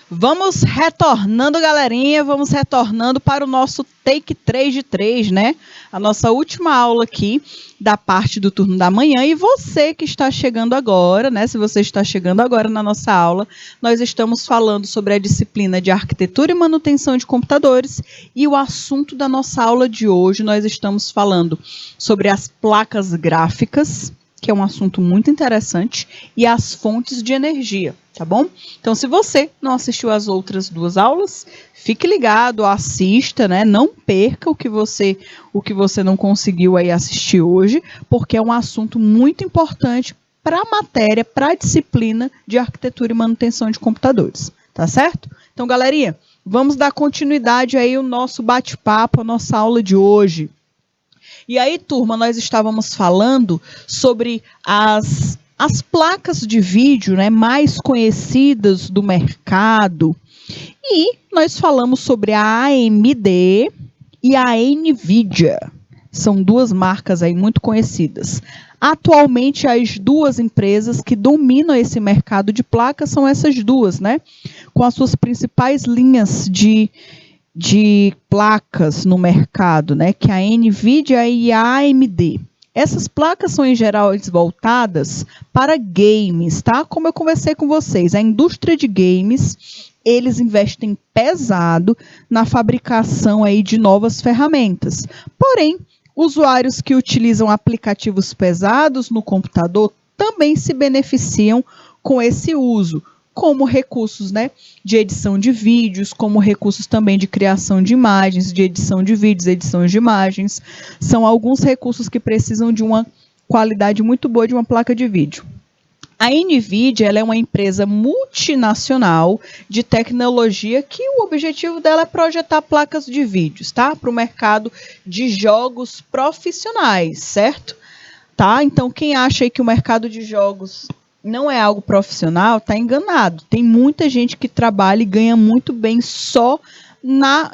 Vamos retornando, galerinha, vamos retornando para o nosso Take 3 de 3, né? A nossa última aula aqui da parte do turno da manhã. E você que está chegando agora, né? Se você está chegando agora na nossa aula, nós estamos falando sobre a disciplina de Arquitetura e Manutenção de Computadores. E o assunto da nossa aula de hoje, nós estamos falando sobre as placas gráficas, que é um assunto muito interessante, e as fontes de energia, tá bom? Então, se você não assistiu às outras duas aulas, fique ligado, assista, né? Não perca o que você não conseguiu aí assistir hoje, porque é um assunto muito importante para a matéria, para a disciplina de Arquitetura e Manutenção de Computadores, tá certo? Então, galerinha, vamos dar continuidade aí ao nosso bate-papo, à nossa aula de hoje. E aí, turma, nós estávamos falando sobre as placas de vídeo, né, mais conhecidas do mercado. E nós falamos sobre a AMD e a NVIDIA. São duas marcas aí muito conhecidas. Atualmente, as duas empresas que dominam esse mercado de placas são essas duas, né? Com as suas principais linhas de placas no mercado, né, que é a NVIDIA e a AMD. Essas placas são, em geral, voltadas para games, tá? Como eu conversei com vocês, a indústria de games, eles investem pesado na fabricação aí de novas ferramentas. Porém, usuários que utilizam aplicativos pesados no computador também se beneficiam com esse uso, como recursos, né, de edição de vídeos, como recursos também de criação de imagens, de edição de vídeos, edição de imagens. São alguns recursos que precisam de uma qualidade muito boa de uma placa de vídeo. A NVIDIA, ela é uma empresa multinacional de tecnologia que o objetivo dela é projetar placas de vídeos, tá? Para o mercado de jogos profissionais, certo? Tá? Então, quem acha aí que o mercado de jogos não é algo profissional, está enganado. Tem muita gente que trabalha e ganha muito bem só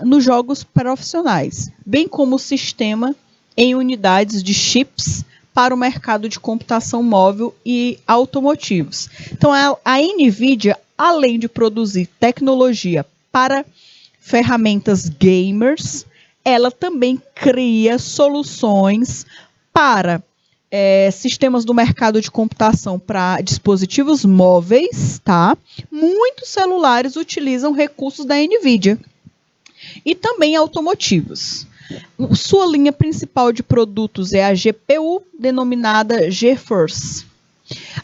nos jogos profissionais, bem como o sistema em unidades de chips para o mercado de computação móvel e automotivos. Então, a NVIDIA, além de produzir tecnologia para ferramentas gamers, ela também cria soluções para sistemas do mercado de computação para dispositivos móveis, tá? Muitos celulares utilizam recursos da NVIDIA. E também automotivos. Sua linha principal de produtos é a GPU, denominada GeForce.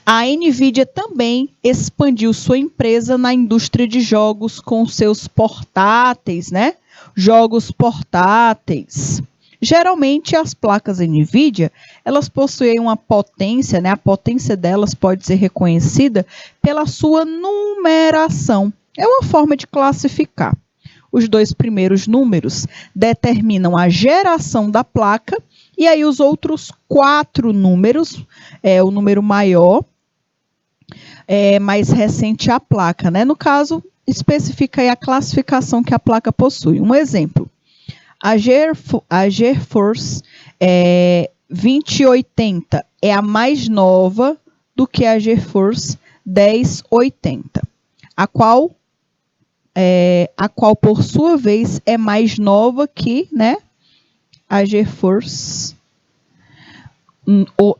A NVIDIA também expandiu sua empresa na indústria de jogos com seus portáteis, né? Jogos portáteis. Geralmente, as placas NVIDIA, elas possuem uma potência, né? A potência delas pode ser reconhecida pela sua numeração. É uma forma de classificar. Os dois primeiros números determinam a geração da placa, e aí os outros 4 números, o número maior, mais recente a placa, né? No caso, especifica aí a classificação que a placa possui. Um exemplo. A GeForce 2080 é a mais nova do que a GeForce 1080, a qual por sua vez é mais nova que, né, a GeForce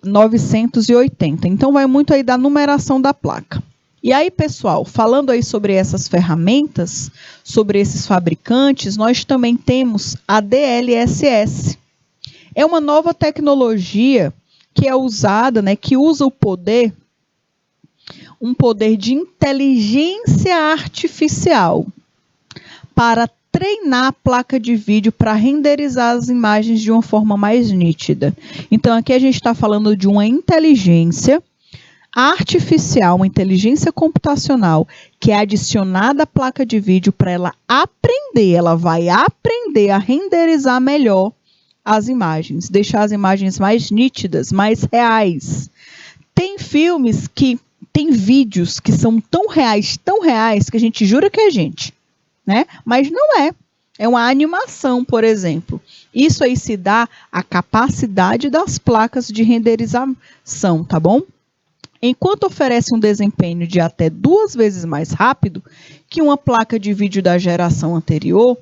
980. Então, vai muito aí da numeração da placa. E aí, pessoal, falando aí sobre essas ferramentas, sobre esses fabricantes, nós também temos a DLSS. É uma nova tecnologia que é usada, né, que usa um poder de inteligência artificial para treinar a placa de vídeo para renderizar as imagens de uma forma mais nítida. Então, aqui a gente está falando de uma inteligência artificial, uma inteligência computacional que é adicionada à placa de vídeo para ela aprender, ela vai aprender a renderizar melhor as imagens, deixar as imagens mais nítidas, mais reais. Tem filmes que tem vídeos que são tão reais, que a gente jura que é gente, né? Mas não é. É uma animação, por exemplo. Isso aí se dá à capacidade das placas de renderização, tá bom? enquanto oferece um desempenho de até 2 vezes mais rápido que uma placa de vídeo da geração anterior,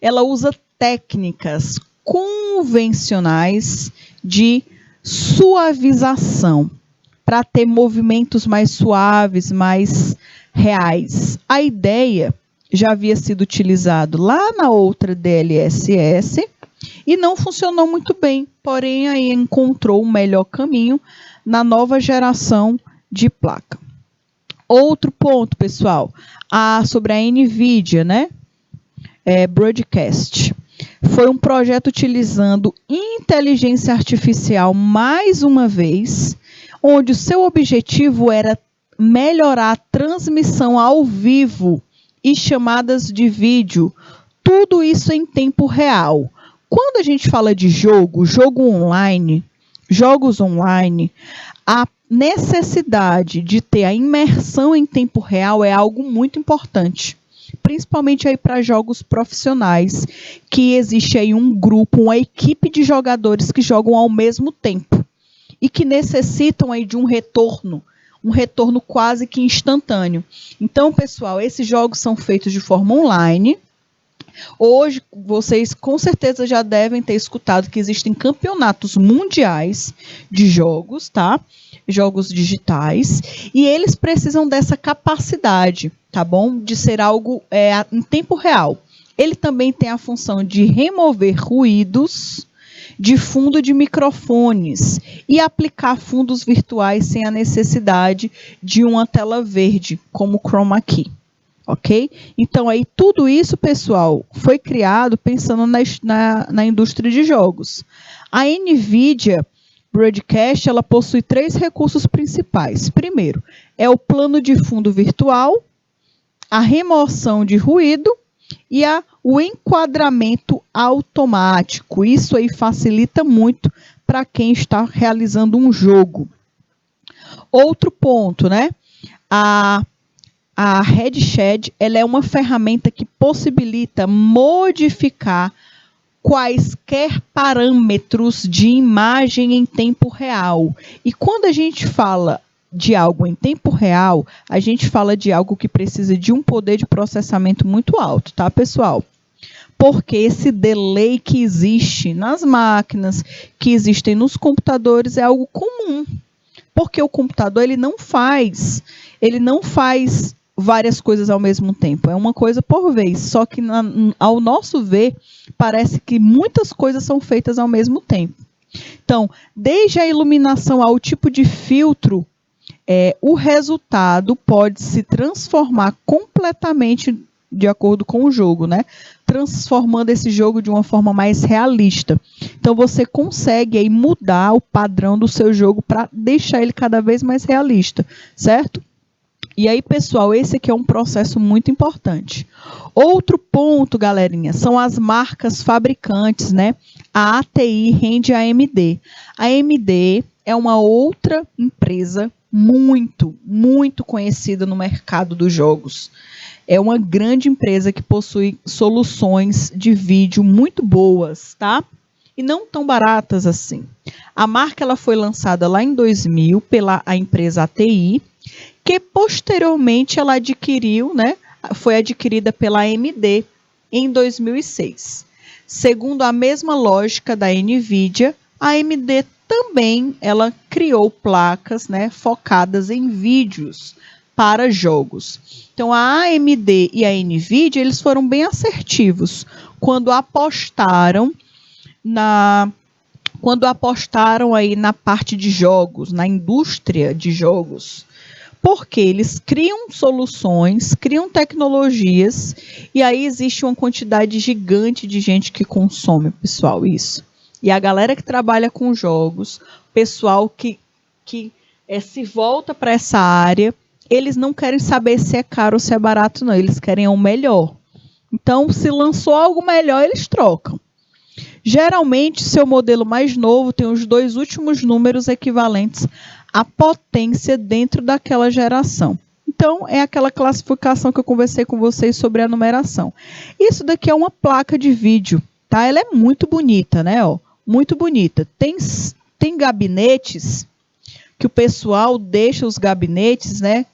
ela usa técnicas convencionais de suavização para ter movimentos mais suaves, mais reais. A ideia já havia sido utilizada lá na outra DLSS e não funcionou muito bem, porém aí encontrou um melhor caminho na nova geração de placa. Outro ponto, pessoal, sobre a NVIDIA, né? Broadcast. Foi um projeto utilizando inteligência artificial mais uma vez, onde o seu objetivo era melhorar a transmissão ao vivo e chamadas de vídeo, tudo isso em tempo real. Quando a gente fala de jogos online, a necessidade de ter a imersão em tempo real é algo muito importante, principalmente aí para jogos profissionais, que existe aí um grupo, uma equipe de jogadores que jogam ao mesmo tempo e que necessitam aí de um retorno quase que instantâneo. Então, pessoal, esses jogos são feitos de forma online. Hoje, vocês com certeza já devem ter escutado que existem campeonatos mundiais de jogos, tá? Jogos digitais, e eles precisam dessa capacidade, tá bom? De ser algo em tempo real. Ele também tem a função de remover ruídos de fundo de microfones e aplicar fundos virtuais sem a necessidade de uma tela verde, como o Chroma Key. Ok? Então, aí, tudo isso, pessoal, foi criado pensando na indústria de jogos. A NVIDIA Broadcast, ela possui 3 recursos principais. Primeiro, é o plano de fundo virtual, a remoção de ruído e o enquadramento automático. Isso aí facilita muito para quem está realizando um jogo. Outro ponto, né? A RedShed, ela é uma ferramenta que possibilita modificar quaisquer parâmetros de imagem em tempo real. E quando a gente fala de algo em tempo real, a gente fala de algo que precisa de um poder de processamento muito alto, tá, pessoal? Porque esse delay que existe nas máquinas, que existem nos computadores, é algo comum. Porque o computador ele não faz várias coisas ao mesmo tempo. É uma coisa por vez. Só que, ao nosso ver, parece que muitas coisas são feitas ao mesmo tempo. Então, desde a iluminação ao tipo de filtro, o resultado pode se transformar completamente de acordo com o jogo, né? Transformando esse jogo de uma forma mais realista. Então, você consegue aí mudar o padrão do seu jogo para deixar ele cada vez mais realista, certo? E aí, pessoal, esse aqui é um processo muito importante. Outro ponto, galerinha, são as marcas fabricantes, né? A ATI rende a AMD. A AMD é uma outra empresa muito, muito conhecida no mercado dos jogos. É uma grande empresa que possui soluções de vídeo muito boas, tá? E não tão baratas assim. A marca ela foi lançada lá em 2000 pela empresa ATI, que posteriormente ela adquiriu, né? Foi adquirida pela AMD em 2006. Segundo a mesma lógica da NVIDIA, a AMD também ela criou placas, né, focadas em vídeos para jogos. Então, a AMD e a NVIDIA eles foram bem assertivos quando apostaram aí na parte de jogos, na indústria de jogos. Porque eles criam soluções, criam tecnologias, e aí existe uma quantidade gigante de gente que consome, pessoal, isso. E a galera que trabalha com jogos, pessoal que se volta para essa área, eles não querem saber se é caro ou se é barato, não. Eles querem o melhor. Então, se lançou algo melhor, eles trocam. Geralmente, seu modelo mais novo tem os 2 últimos números equivalentes à potência dentro daquela geração. Então, é aquela classificação que eu conversei com vocês sobre a numeração. Isso daqui é uma placa de vídeo, tá? Ela é muito bonita, né? Ó, muito bonita. Tem gabinetes que o pessoal deixa os gabinetes, né?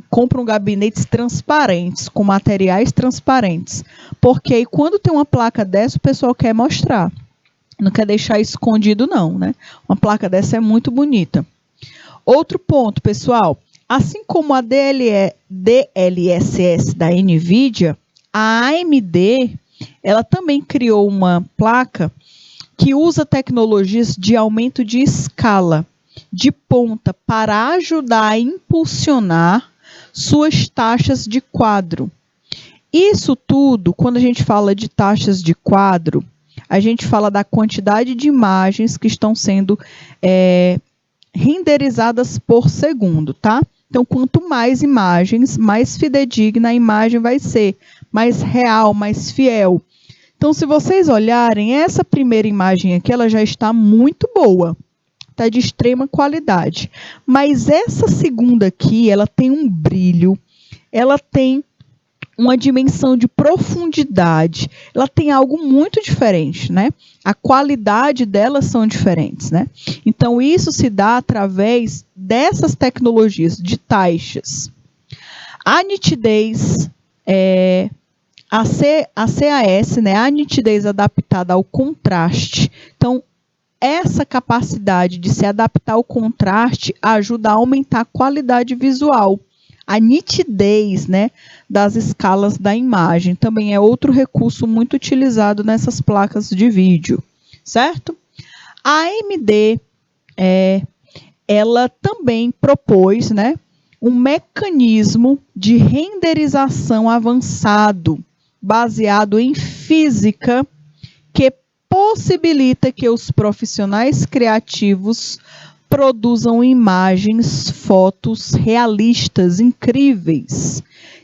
Compram gabinetes transparentes, com materiais transparentes. Porque aí, quando tem uma placa dessa, o pessoal quer mostrar. Não quer deixar escondido, não, né? Uma placa dessa é muito bonita. Outro ponto, pessoal. Assim como a DLSS da NVIDIA, a AMD, ela também criou uma placa que usa tecnologias de aumento de escala de ponta para ajudar a impulsionar suas taxas de quadro. Isso tudo, quando a gente fala de taxas de quadro, a gente fala da quantidade de imagens que estão sendo renderizadas por segundo, tá? Então, quanto mais imagens, mais fidedigna a imagem vai ser, mais real, mais fiel. Então, se vocês olharem, essa primeira imagem aqui, ela já está muito boa. Está de extrema qualidade. Mas essa segunda aqui, ela tem um brilho, ela tem uma dimensão de profundidade, ela tem algo muito diferente, né? A qualidade delas são diferentes, né? Então, isso se dá através dessas tecnologias de taxas. A nitidez, a CAS, né? A nitidez adaptada ao contraste. Então, essa capacidade de se adaptar ao contraste ajuda a aumentar a qualidade visual. A nitidez, né, das escalas da imagem também é outro recurso muito utilizado nessas placas de vídeo, certo? A AMD, ela também propôs, né, um mecanismo de renderização avançado, baseado em física, que possibilita que os profissionais criativos produzam imagens, fotos realistas, incríveis,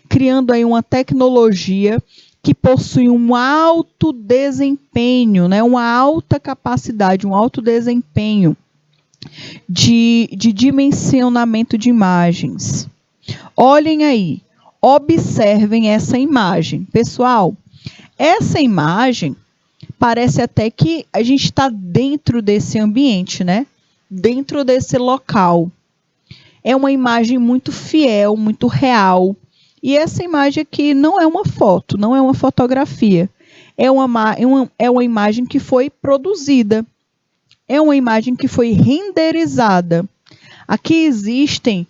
criando aí uma tecnologia que possui um alto desempenho, né, uma alta capacidade, um alto desempenho de dimensionamento de imagens. Olhem aí, observem essa imagem. Pessoal, essa imagem parece até que a gente está dentro desse ambiente, né? Dentro desse local. É uma imagem muito fiel, muito real. E essa imagem aqui não é uma foto, não é uma fotografia. É uma imagem que foi produzida. É uma imagem que foi renderizada. Aqui existem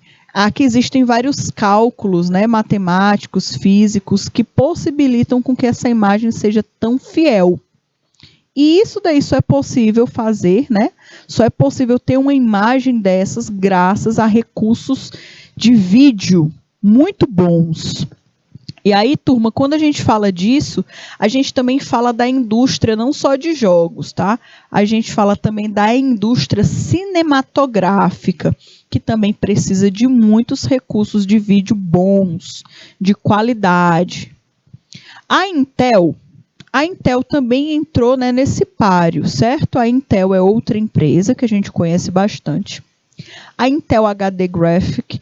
vários cálculos, né, matemáticos, físicos, que possibilitam com que essa imagem seja tão fiel. E isso daí só é possível fazer, né? Só é possível ter uma imagem dessas graças a recursos de vídeo muito bons. E aí, turma, quando a gente fala disso, a gente também fala da indústria não só de jogos, tá? A gente fala também da indústria cinematográfica, que também precisa de muitos recursos de vídeo bons, de qualidade. A Intel também entrou, né, nesse páreo, certo? A Intel é outra empresa que a gente conhece bastante. A Intel HD Graphic,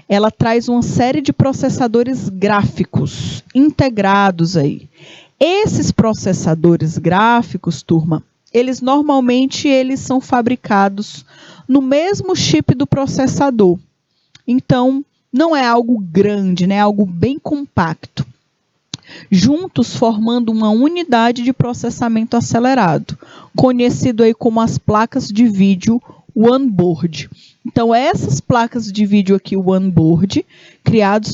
ela traz uma série de processadores gráficos integrados aí. Esses processadores gráficos, turma, normalmente são fabricados no mesmo chip do processador. Então, não é algo grande, né? É algo bem compacto. Juntos formando uma unidade de processamento acelerado, conhecido aí como as placas de vídeo onboard. Então, essas placas de vídeo aqui, onboard, criadas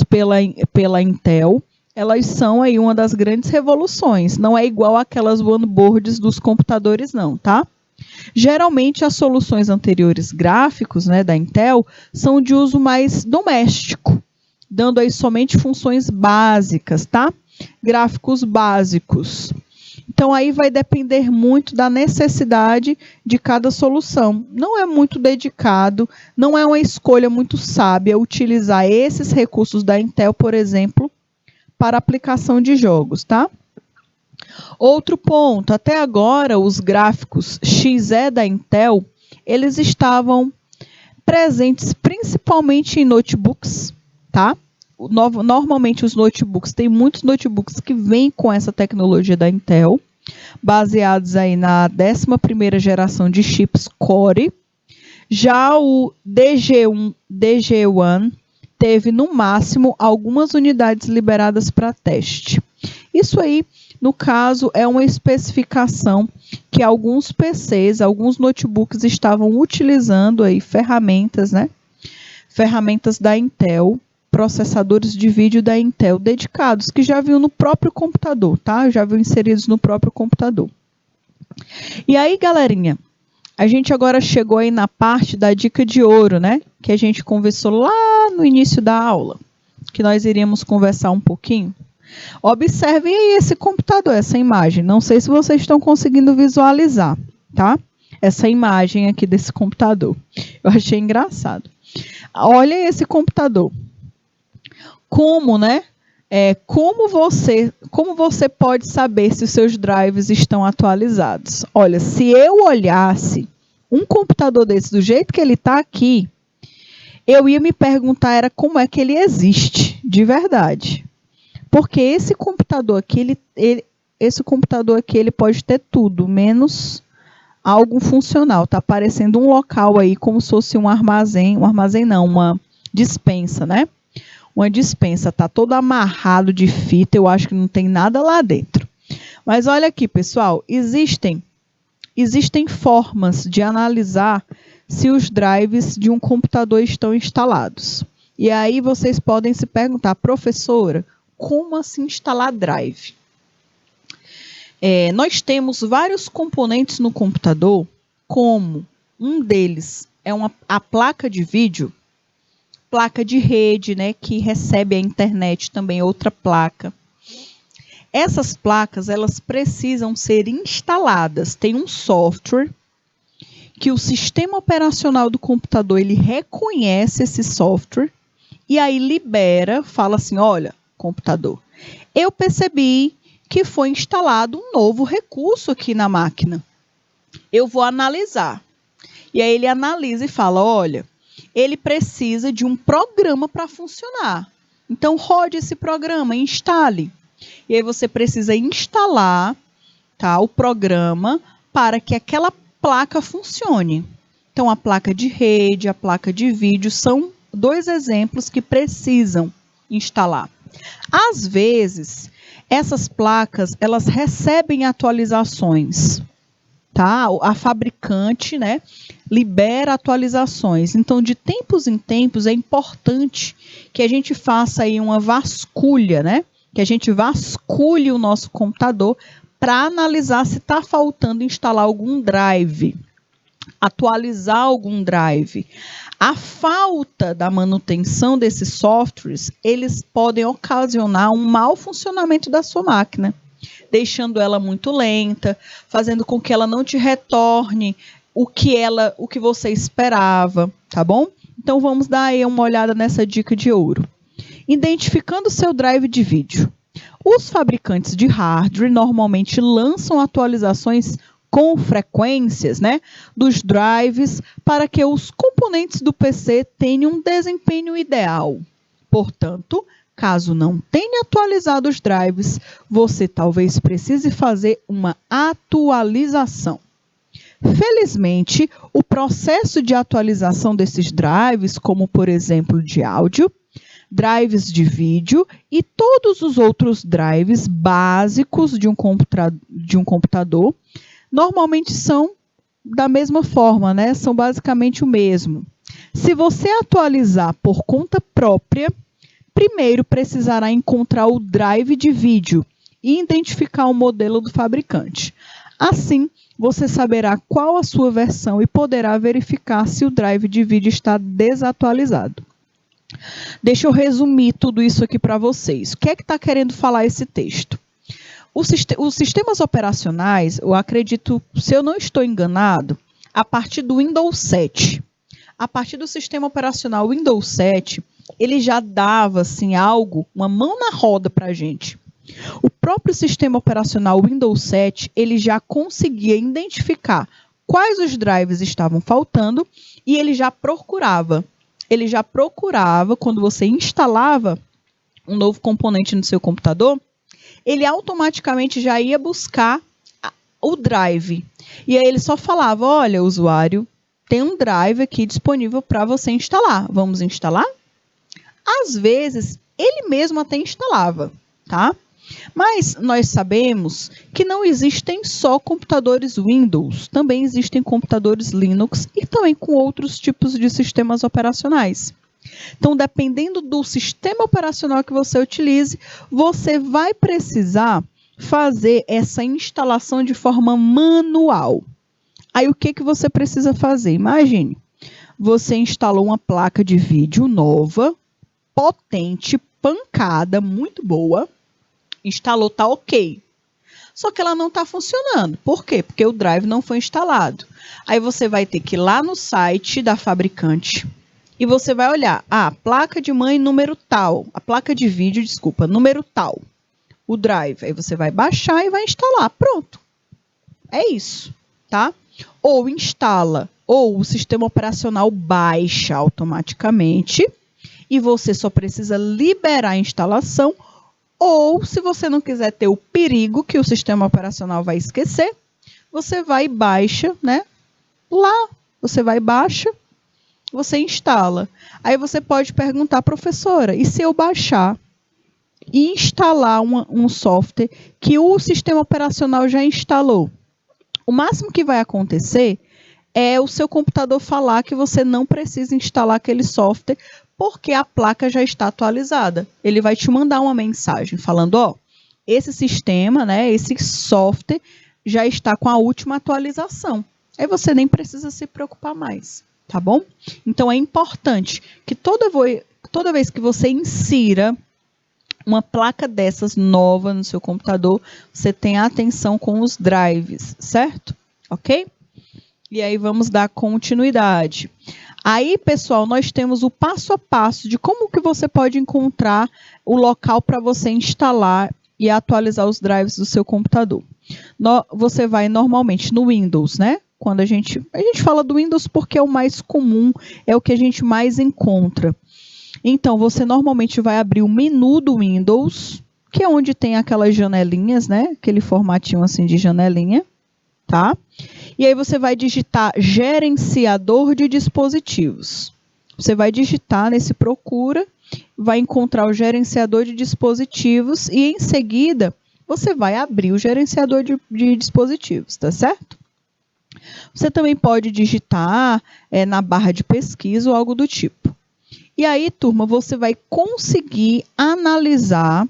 pela Intel, elas são aí uma das grandes revoluções. Não é igual aquelas onboards dos computadores, não, tá? Geralmente, as soluções anteriores gráficos, né, da Intel, são de uso mais doméstico, dando aí somente funções básicas, tá? Gráficos básicos. Então, aí vai depender muito da necessidade de cada solução. Não é muito dedicado, não é uma escolha muito sábia utilizar esses recursos da Intel, por exemplo, para aplicação de jogos, tá? Outro ponto, até agora, os gráficos XE da Intel, eles estavam presentes principalmente em notebooks, tá? Normalmente os notebooks, tem muitos notebooks que vêm com essa tecnologia da Intel, baseados aí na 11ª geração de chips Core. Já o DG1 teve no máximo algumas unidades liberadas para teste. Isso aí, no caso, é uma especificação que alguns PCs, alguns notebooks estavam utilizando aí ferramentas, né? Ferramentas da Intel, processadores de vídeo da Intel dedicados, que já vinham no próprio computador, tá? Já vinham inseridos no próprio computador. E aí, galerinha, a gente agora chegou aí na parte da dica de ouro, né? Que a gente conversou lá no início da aula, que nós iríamos conversar um pouquinho. Observem aí esse computador, essa imagem. Não sei se vocês estão conseguindo visualizar, tá? Essa imagem aqui desse computador. Eu achei engraçado. Olha esse computador. Como, né? Como você pode saber se os seus drives estão atualizados? Olha, se eu olhasse um computador desse do jeito que ele está aqui, eu ia me perguntar como é que ele existe, de verdade. Porque esse computador aqui, ele pode ter tudo, menos algo funcional. Está parecendo um local aí, como se fosse um armazém não, uma despensa, né? Uma despensa, está todo amarrado de fita, eu acho que não tem nada lá dentro. Mas olha aqui, pessoal, existem formas de analisar se os drives de um computador estão instalados. E aí vocês podem se perguntar, professora, como assim instalar drive? Nós temos vários componentes no computador, como um deles é a placa de vídeo, placa de rede, né, que recebe a internet, também outra placa. Essas placas, elas precisam ser instaladas. Tem um software que o sistema operacional do computador, ele reconhece esse software e aí libera, fala assim, olha, computador, eu percebi que foi instalado um novo recurso aqui na máquina. Eu vou analisar. E aí ele analisa e fala, olha, ele precisa de um programa para funcionar. Então, rode esse programa, instale. E aí você precisa instalar, tá, o programa para que aquela placa funcione. Então, a placa de rede, a placa de vídeo são dois exemplos que precisam instalar. Às vezes, essas placas, elas recebem atualizações, tá? A fabricante, né, libera atualizações. Então, de tempos em tempos, é importante que a gente faça aí uma vasculha, né? Que a gente vasculhe o nosso computador para analisar se está faltando instalar algum drive, atualizar algum drive. A falta da manutenção desses softwares, eles podem ocasionar um mau funcionamento da sua máquina, deixando ela muito lenta, fazendo com que ela não te retorne o que você esperava, tá bom? Então vamos dar aí uma olhada nessa dica de ouro. Identificando o seu drive de vídeo. Os fabricantes de hardware normalmente lançam atualizações com frequências, né, dos drives para que os componentes do PC tenham um desempenho ideal. Portanto, caso não tenha atualizado os drives, você talvez precise fazer uma atualização. Felizmente, o processo de atualização desses drives, como por exemplo de áudio, drives de vídeo e todos os outros drives básicos de um computador, normalmente são da mesma forma, né? São basicamente o mesmo. Se você atualizar por conta própria, primeiro precisará encontrar o drive de vídeo e identificar o modelo do fabricante. Assim, você saberá qual a sua versão e poderá verificar se o drive de vídeo está desatualizado. Deixa eu resumir tudo isso aqui para vocês. O que é que está querendo falar esse texto? Os sistemas operacionais, eu acredito, se eu não estou enganado, a partir do Windows 7, a partir do sistema operacional Windows 7, ele já dava assim, uma mão na roda para a gente. O próprio sistema operacional Windows 7, ele já conseguia identificar quais os drives estavam faltando e ele já procurava, quando você instalava um novo componente no seu computador, ele automaticamente já ia buscar o drive. E aí ele só falava, olha, usuário, tem um drive aqui disponível para você instalar. Vamos instalar? Às vezes, ele mesmo até instalava, tá? Mas nós sabemos que não existem só computadores Windows, também existem computadores Linux e também com outros tipos de sistemas operacionais. Então, dependendo do sistema operacional que você utilize, você vai precisar fazer essa instalação de forma manual. Aí, o que você precisa fazer? Imagine, você instalou uma placa de vídeo nova, potente, pancada, muito boa, instalou, tá ok. Só que ela não está funcionando. Por quê? Porque o drive não foi instalado. Aí você vai ter que ir lá no site da fabricante e você vai olhar, placa de mãe número tal, a placa de vídeo, desculpa, número tal, o drive. Aí você vai baixar e vai instalar. Pronto. É isso, tá? Ou instala, ou o sistema operacional baixa automaticamente e você só precisa liberar a instalação, ou se você não quiser ter o perigo que o sistema operacional vai esquecer, você vai e baixa, né? Lá, você vai e baixa, você instala. Aí você pode perguntar, professora, e se eu baixar e instalar um software que o sistema operacional já instalou? O máximo que vai acontecer é o seu computador falar que você não precisa instalar aquele software porque a placa já está atualizada. Ele vai te mandar uma mensagem falando, esse sistema, né, esse software já está com a última atualização. Aí você nem precisa se preocupar mais, tá bom? Então é importante que toda vez que você insira uma placa dessas nova no seu computador, você tenha atenção com os drives, certo? Ok? E aí vamos dar continuidade. Aí, pessoal, nós temos o passo a passo de como que você pode encontrar o local para você instalar e atualizar os drives do seu computador. Você vai normalmente no Windows, né? Quando a gente fala do Windows porque é o mais comum, é o que a gente mais encontra. Então, você normalmente vai abrir o menu do Windows, que é onde tem aquelas janelinhas, né? Aquele formatinho assim de janelinha, tá? E aí você vai digitar gerenciador de dispositivos. Você vai digitar nesse procura, vai encontrar o gerenciador de dispositivos e em seguida você vai abrir o gerenciador de dispositivos, tá certo? Você também pode digitar na barra de pesquisa ou algo do tipo. E aí, turma, você vai conseguir analisar,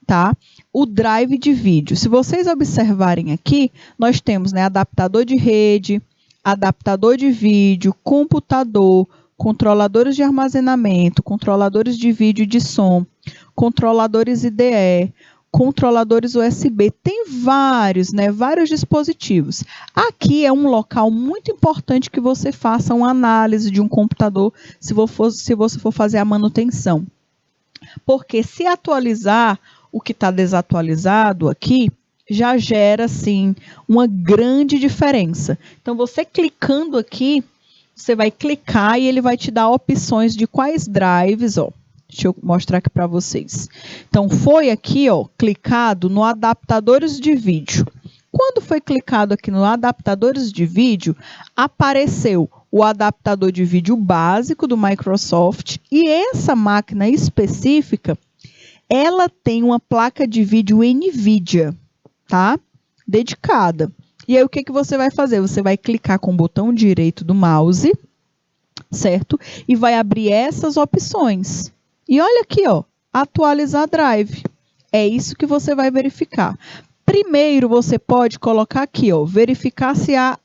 tá, o drive de vídeo. Se vocês observarem aqui, nós temos, né, adaptador de rede, adaptador de vídeo, computador, controladores de armazenamento, controladores de vídeo e de som, controladores IDE, controladores USB. Tem vários, né, vários dispositivos. Aqui é um local muito importante que você faça uma análise de um computador se você for fazer a manutenção. Porque se atualizar o que está desatualizado aqui, já gera, sim, uma grande diferença. Então, você clicando aqui, você vai clicar e ele vai te dar opções de quais drives, deixa eu mostrar aqui para vocês. Então, foi aqui, clicado no adaptadores de vídeo. Quando foi clicado aqui no adaptadores de vídeo, apareceu o adaptador de vídeo básico do Microsoft e essa máquina específica, ela tem uma placa de vídeo NVIDIA, tá? Dedicada. E aí, o que você vai fazer? Você vai clicar com o botão direito do mouse, certo? E vai abrir essas opções. E olha aqui, atualizar drive. É isso que você vai verificar. Primeiro, você pode colocar aqui, verificar se há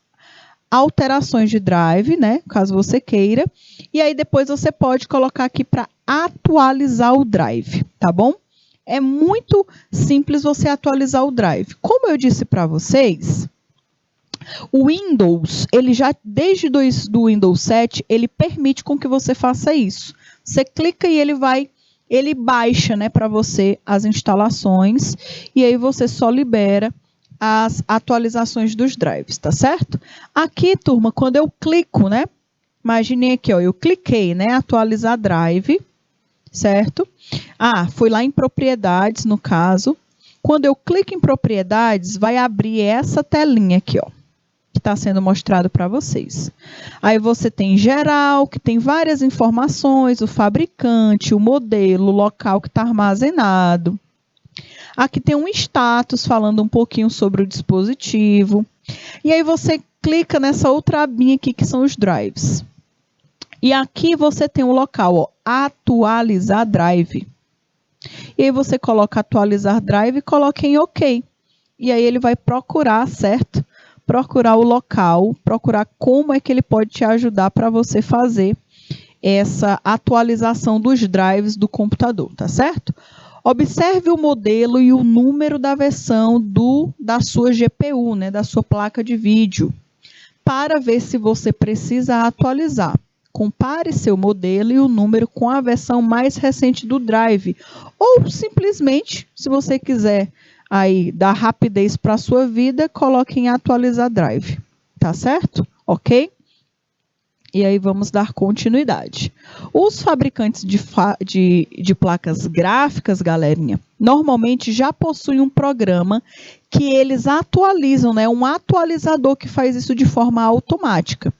alterações de drive, né? Caso você queira. E aí, depois você pode colocar aqui para atualizar o drive, tá bom? É muito simples você atualizar o drive. Como eu disse para vocês, o Windows, ele já, desde do Windows 7, ele permite com que você faça isso. Você clica e ele baixa, né, para você as instalações e aí você só libera as atualizações dos drives, tá certo? Aqui, turma, quando eu clico, né, imaginem aqui, eu cliquei, né, atualizar drive, certo? Fui lá em propriedades, no caso. Quando eu clico em propriedades, vai abrir essa telinha aqui, que está sendo mostrado para vocês. Aí você tem geral, que tem várias informações, o fabricante, o modelo, o local que está armazenado. Aqui tem um status falando um pouquinho sobre o dispositivo. E aí você clica nessa outra abinha aqui, que são os drives. E aqui você tem o local, ó, atualizar drive. E aí você coloca atualizar drive e coloca em OK. E aí ele vai procurar, certo? Procurar o local, procurar como é que ele pode te ajudar para você fazer essa atualização dos drives do computador, tá certo? Observe o modelo e o número da versão da sua GPU, né, da sua placa de vídeo, para ver se você precisa atualizar. Compare seu modelo e o número com a versão mais recente do drive. Ou simplesmente, se você quiser aí dar rapidez para a sua vida, coloque em atualizar drive. Tá certo? Ok? E aí vamos dar continuidade. Os fabricantes de placas gráficas, galerinha, normalmente já possuem um programa que eles atualizam, né? Um atualizador que faz isso de forma automática.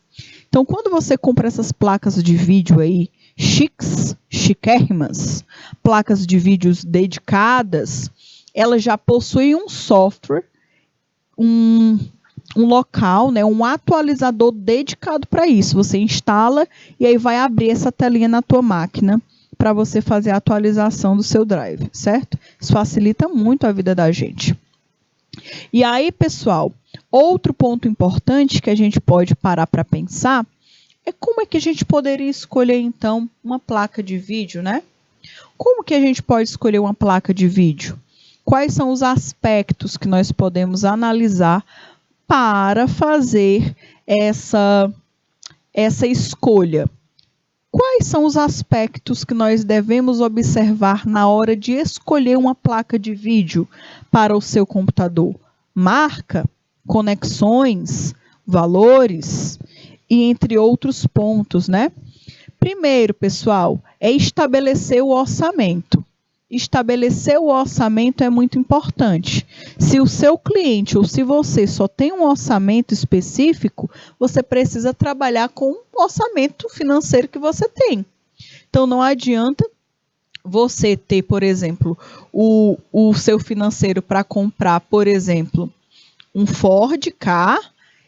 Então, quando você compra essas placas de vídeo aí, chiquérrimas, placas de vídeos dedicadas, elas já possuem um software, um local, né, um atualizador dedicado para isso. Você instala e aí vai abrir essa telinha na tua máquina para você fazer a atualização do seu drive, certo? Isso facilita muito a vida da gente. E aí, pessoal, outro ponto importante que a gente pode parar para pensar é como é que a gente poderia escolher, então, uma placa de vídeo, né? Como que a gente pode escolher uma placa de vídeo? Quais são os aspectos que nós podemos analisar para fazer essa escolha? Quais são os aspectos que nós devemos observar na hora de escolher uma placa de vídeo para o seu computador? Marca, conexões, valores e entre outros pontos, né? Primeiro, pessoal, é estabelecer o orçamento. Estabelecer o orçamento é muito importante. Se o seu cliente ou se você só tem um orçamento específico, você precisa trabalhar com o orçamento financeiro que você tem. Então, não adianta você ter, por exemplo, o seu financeiro para comprar, por exemplo, um Ford Ka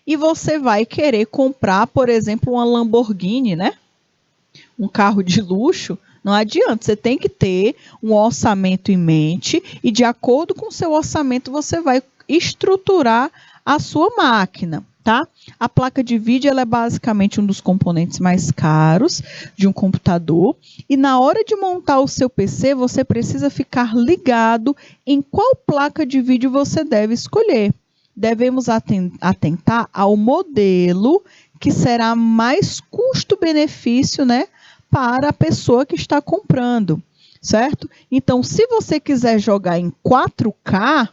e você vai querer comprar, por exemplo, uma Lamborghini, né? Um carro de luxo. Não adianta, você tem que ter um orçamento em mente e de acordo com o seu orçamento você vai estruturar a sua máquina, tá? A placa de vídeo ela é basicamente um dos componentes mais caros de um computador e na hora de montar o seu PC você precisa ficar ligado em qual placa de vídeo você deve escolher. Devemos atentar ao modelo que será mais custo-benefício, né? Para a pessoa que está comprando, certo? Então, se você quiser jogar em 4K,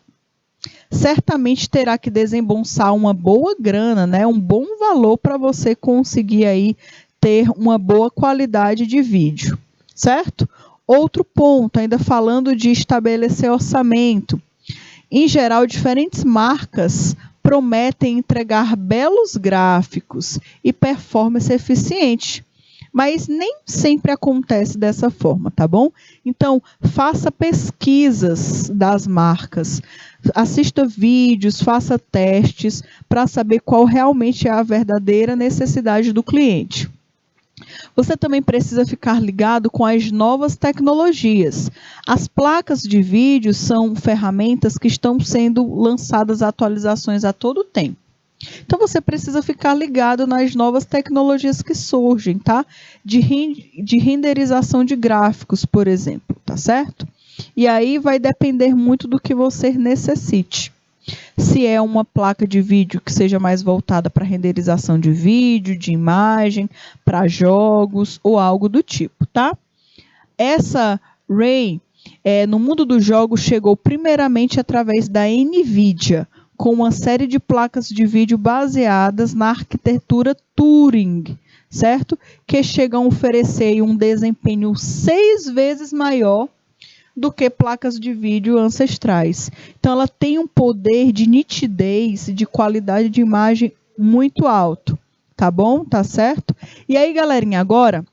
certamente terá que desembolsar uma boa grana, né? Um bom valor para você conseguir aí ter uma boa qualidade de vídeo, certo? Outro ponto, ainda falando de estabelecer orçamento. Em geral, diferentes marcas prometem entregar belos gráficos e performance eficiente. Mas nem sempre acontece dessa forma, tá bom? Então, faça pesquisas das marcas, assista vídeos, faça testes para saber qual realmente é a verdadeira necessidade do cliente. Você também precisa ficar ligado com as novas tecnologias. As placas de vídeo são ferramentas que estão sendo lançadas atualizações a todo tempo. Então, você precisa ficar ligado nas novas tecnologias que surgem, tá? De renderização de gráficos, por exemplo, tá certo? E aí vai depender muito do que você necessite. Se é uma placa de vídeo que seja mais voltada para renderização de vídeo, de imagem, para jogos ou algo do tipo, tá? Essa Ray, no mundo dos jogos, chegou primeiramente através da NVIDIA, com uma série de placas de vídeo baseadas na arquitetura Turing, certo? Que chegam a oferecer um desempenho 6 vezes maior do que placas de vídeo ancestrais. Então, ela tem um poder de nitidez, de qualidade de imagem muito alto, tá bom? Tá certo? E aí, galerinha, agora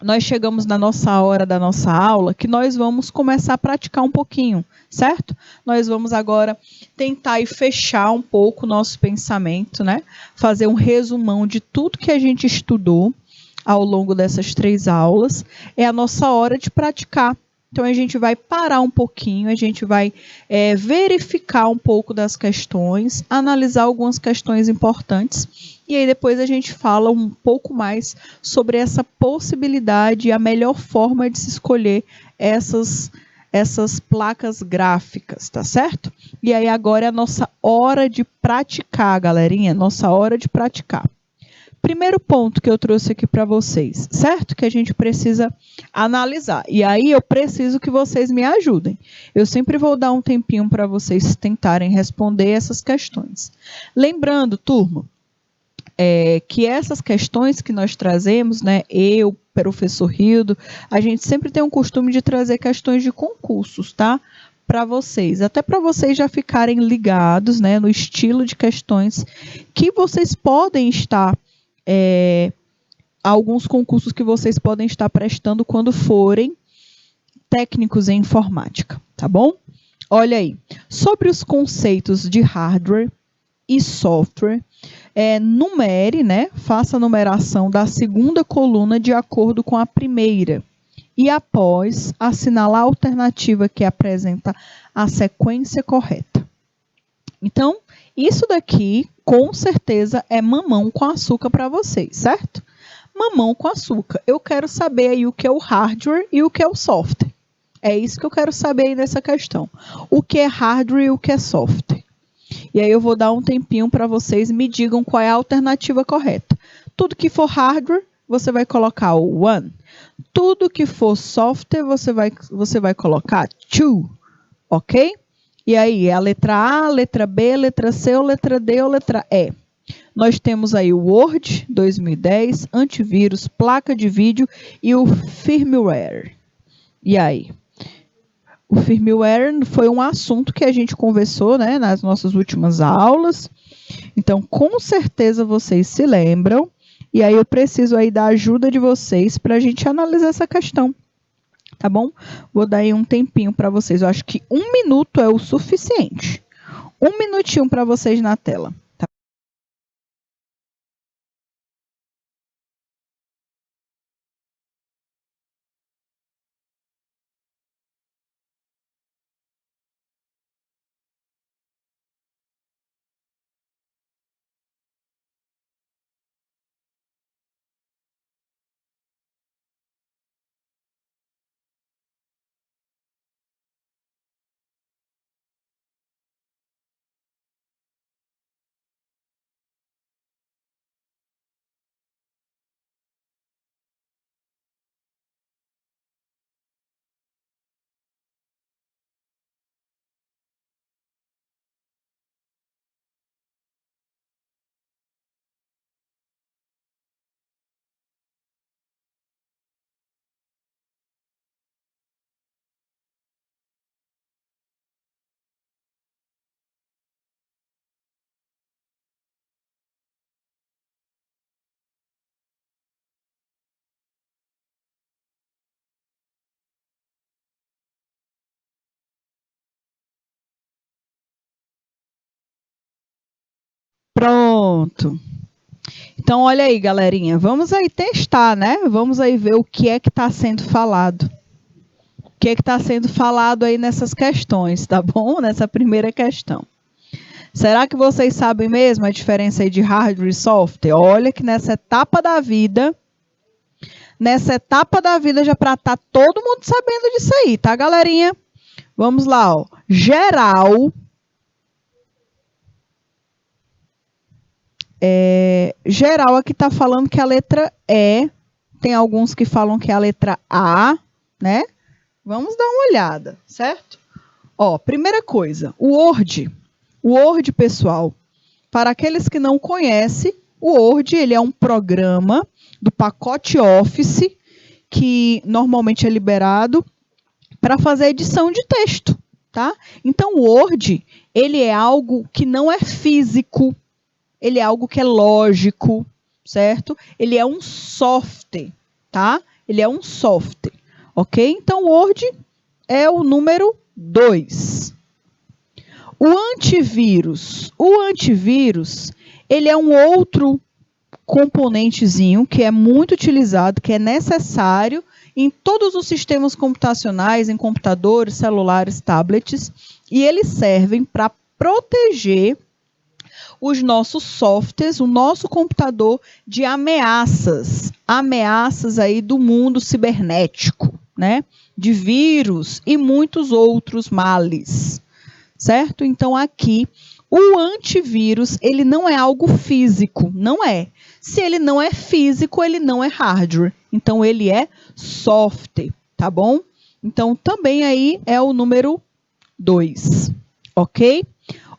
nós chegamos na nossa hora da nossa aula, que nós vamos começar a praticar um pouquinho, certo? Nós vamos agora tentar ir fechar um pouco o nosso pensamento, né? Fazer um resumão de tudo que a gente estudou ao longo dessas 3 aulas. É a nossa hora de praticar. Então, a gente vai parar um pouquinho, a gente vai verificar um pouco das questões, analisar algumas questões importantes, e aí depois a gente fala um pouco mais sobre essa possibilidade e a melhor forma de se escolher essas placas gráficas, tá certo? E aí agora é a nossa hora de praticar, galerinha, nossa hora de praticar. Primeiro ponto que eu trouxe aqui para vocês, certo? Que a gente precisa analisar. E aí eu preciso que vocês me ajudem. Eu sempre vou dar um tempinho para vocês tentarem responder essas questões. Lembrando, turma, que essas questões que nós trazemos, né, eu, professor Rildo, a gente sempre tem um costume de trazer questões de concursos, tá? Para vocês, até para vocês já ficarem ligados, né, no estilo de questões que vocês podem estar alguns concursos que vocês podem estar prestando quando forem técnicos em informática, tá bom? Olha aí, sobre os conceitos de hardware e software, numere, né? Faça a numeração da segunda coluna de acordo com a primeira. E após, assinalar a alternativa que apresenta a sequência correta. Então, isso daqui, com certeza, é mamão com açúcar para vocês, certo? Mamão com açúcar. Eu quero saber aí o que é o hardware e o que é o software. É isso que eu quero saber aí nessa questão. O que é hardware e o que é software. E aí eu vou dar um tempinho para vocês me digam qual é a alternativa correta. Tudo que for hardware, você vai colocar o one. Tudo que for software, você vai colocar two. Ok? E aí, é a letra A, letra B, letra C, ou letra D, ou letra E. Nós temos aí o Word 2010, antivírus, placa de vídeo e o firmware. E aí? O firmware foi um assunto que a gente conversou, né, nas nossas últimas aulas. Então, com certeza vocês se lembram. E aí eu preciso aí da ajuda de vocês para a gente analisar essa questão. Tá bom? Vou dar aí um tempinho para vocês. Eu acho que 1 minuto é o suficiente. 1 minutinho para vocês na tela. Tá? Pronto. Então, olha aí, galerinha. Vamos aí testar, né? Vamos aí ver o que é que está sendo falado. O que é que está sendo falado aí nessas questões, tá bom? Nessa primeira questão. Será que vocês sabem mesmo a diferença aí de hardware e software? Olha que nessa etapa da vida já para estar todo mundo sabendo disso aí, tá, galerinha? Vamos lá, ó. Geral. Geral aqui está falando que a letra E. Tem alguns que falam que é a letra A, né? Vamos dar uma olhada, certo? Ó, primeira coisa, o Word. O Word, pessoal, para aqueles que não conhecem, o Word ele é um programa do pacote Office que normalmente é liberado para fazer edição de texto, tá? Então, o Word, ele é algo que não é físico, ele é algo que é lógico, certo? Ele é um software, tá? Ele é um software, ok? Então, Word é o número 2. O antivírus. O antivírus, ele é um outro componentezinho que é muito utilizado, que é necessário em todos os sistemas computacionais, em computadores, celulares, tablets, e eles servem para proteger os nossos softwares, o nosso computador de ameaças aí do mundo cibernético, né? De vírus e muitos outros males, certo? Então aqui o antivírus, ele não é algo físico, não é. Se ele não é físico, ele não é hardware. Então ele é software, tá bom? Então também aí é o número 2, ok?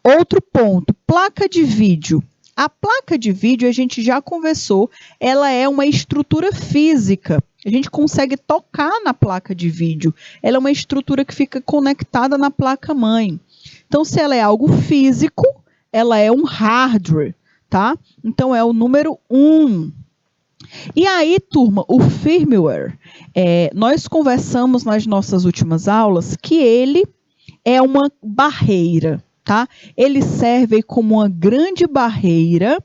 Outro ponto, placa de vídeo. A placa de vídeo, a gente já conversou, ela é uma estrutura física. A gente consegue tocar na placa de vídeo. Ela é uma estrutura que fica conectada na placa-mãe. Então, se ela é algo físico, ela é um hardware, tá? Então, é o número 1. E aí, turma, o firmware, nós conversamos nas nossas últimas aulas que ele é uma barreira, tá? Ele serve como uma grande barreira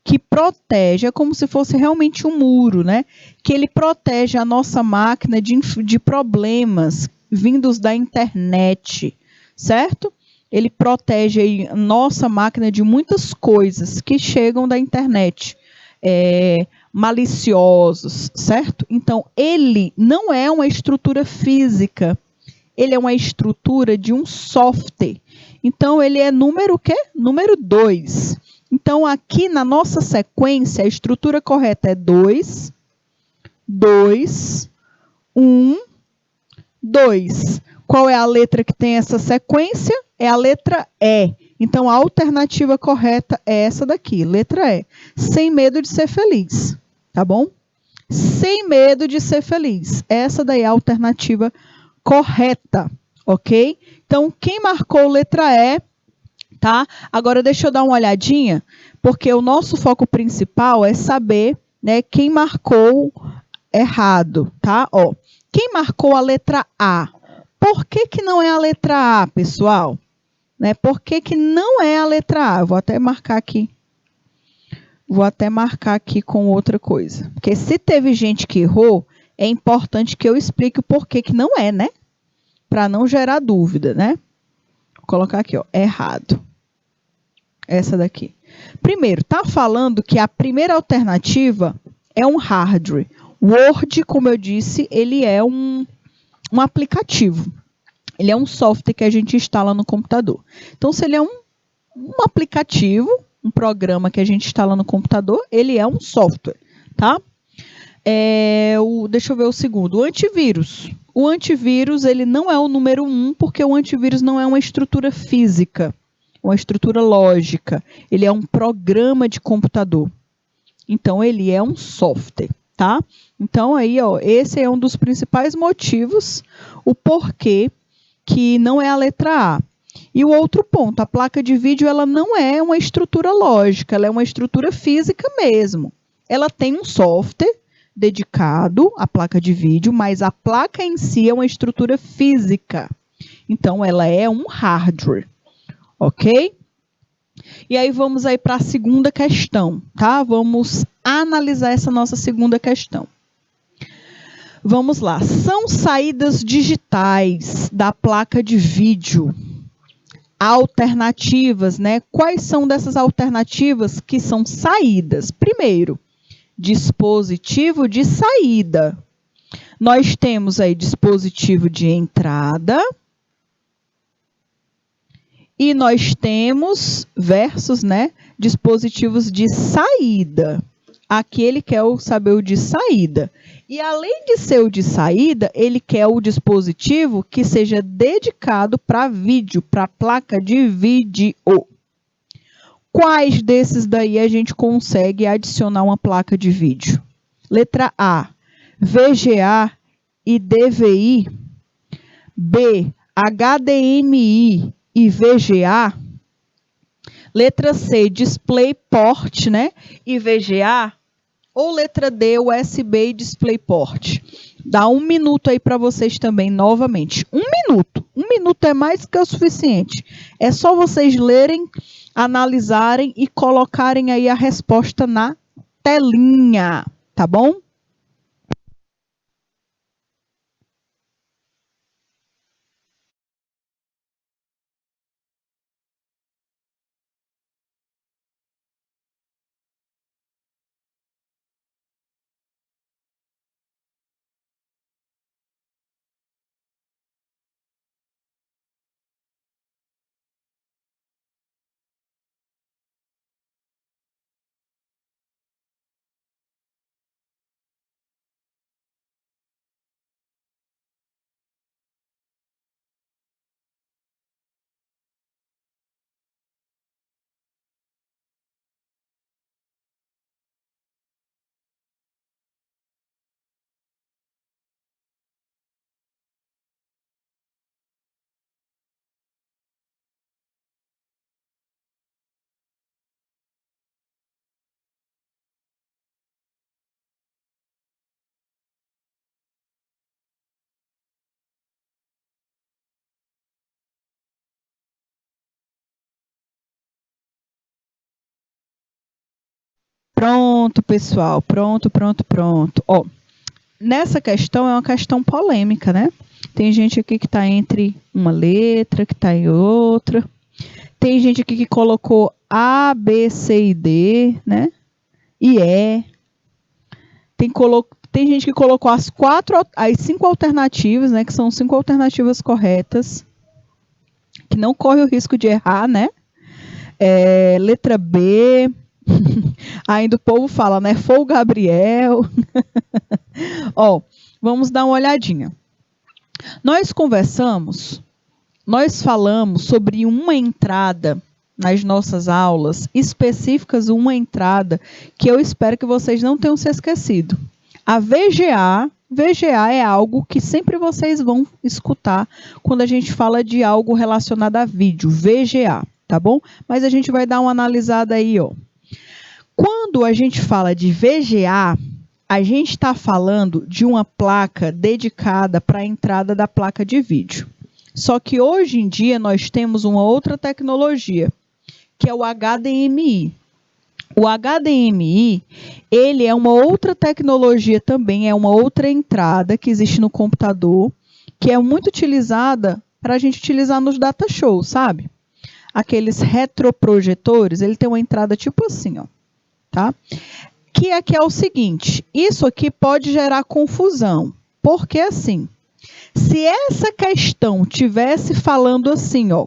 que protege, é como se fosse realmente um muro, né? Que ele protege a nossa máquina de problemas vindos da internet, certo? Ele protege a nossa máquina de muitas coisas que chegam da internet, maliciosos, certo? Então, ele não é uma estrutura física, ele é uma estrutura de um software. Então, ele é número o quê? Número 2. Então, aqui na nossa sequência, a estrutura correta é 2, 2, 1, 2. Qual é a letra que tem essa sequência? É a letra E. Então, a alternativa correta é essa daqui, letra E. Sem medo de ser feliz, tá bom? Sem medo de ser feliz. Essa daí é a alternativa correta, ok? Então, quem marcou letra E, tá? Agora, deixa eu dar uma olhadinha, porque o nosso foco principal é saber, né, quem marcou errado, tá? Ó, quem marcou a letra A? Por que não é a letra A, pessoal? Né? Por que não é a letra A? Eu vou até marcar aqui. Vou até marcar aqui com outra coisa. Porque se teve gente que errou, é importante que eu explique o porquê que não é, né? Para não gerar dúvida, né? Vou colocar aqui, ó, errado. Essa daqui. Primeiro, tá falando que a primeira alternativa é um hardware. Word, como eu disse, ele é um aplicativo. Ele é um software que a gente instala no computador. Então, se ele é um aplicativo, um programa que a gente instala no computador, ele é um software, tá? Deixa eu ver o segundo, o antivírus. O antivírus, ele não é o número 1, porque o antivírus não é uma estrutura física, uma estrutura lógica. Ele é um programa de computador. Então, ele é um software, tá? Então, aí, ó, esse é um dos principais motivos, o porquê que não é a letra A. E o outro ponto, a placa de vídeo, ela não é uma estrutura lógica, ela é uma estrutura física mesmo. Ela tem um software dedicado à placa de vídeo, mas a placa em si é uma estrutura física. Então, ela é um hardware, ok? E aí, vamos aí para a segunda questão, tá? Vamos analisar essa nossa segunda questão. Vamos lá, são saídas digitais da placa de vídeo. Alternativas, né? Quais são dessas alternativas que são saídas? Primeiro, dispositivo de saída. Nós temos aí dispositivo de entrada e nós temos versus, né? Dispositivos de saída. Aqui ele quer saber o de saída. E além de ser o de saída, ele quer o dispositivo que seja dedicado para vídeo, para placa de vídeo. Quais desses daí a gente consegue adicionar uma placa de vídeo? Letra A, VGA e DVI. B, HDMI e VGA. Letra C, DisplayPort, né? E VGA. Ou letra D, USB e DisplayPort. Dá 1 minuto aí para vocês também, novamente. 1 minuto. 1 minuto é mais que o suficiente. É só vocês lerem, analisarem e colocarem aí a resposta na telinha, tá bom? Pronto, pessoal. Pronto, pronto, pronto. Ó, nessa questão é uma questão polêmica, né? Tem gente aqui que está entre uma letra, que está em outra. Tem gente aqui que colocou A, B, C e D, né? E E. Tem gente que colocou as 5 alternativas, né? Que são 5 alternativas corretas. Que não corre o risco de errar, né? Letra B. Ainda o povo fala, né? Foi o Gabriel. Ó, vamos dar uma olhadinha. Nós falamos sobre uma entrada nas nossas aulas específicas, uma entrada que eu espero que vocês não tenham se esquecido. A VGA é algo que sempre vocês vão escutar quando a gente fala de algo relacionado a vídeo, VGA, tá bom? Mas a gente vai dar uma analisada aí, ó. Quando a gente fala de VGA, a gente está falando de uma placa dedicada para a entrada da placa de vídeo. Só que hoje em dia nós temos uma outra tecnologia, que é o HDMI. O HDMI, ele é uma outra tecnologia também, é uma outra entrada que existe no computador, que é muito utilizada para a gente utilizar nos data shows, sabe? Aqueles retroprojetores, ele tem uma entrada tipo assim, ó, tá? Que aqui é o seguinte, isso aqui pode gerar confusão, porque assim, se essa questão tivesse falando assim, ó,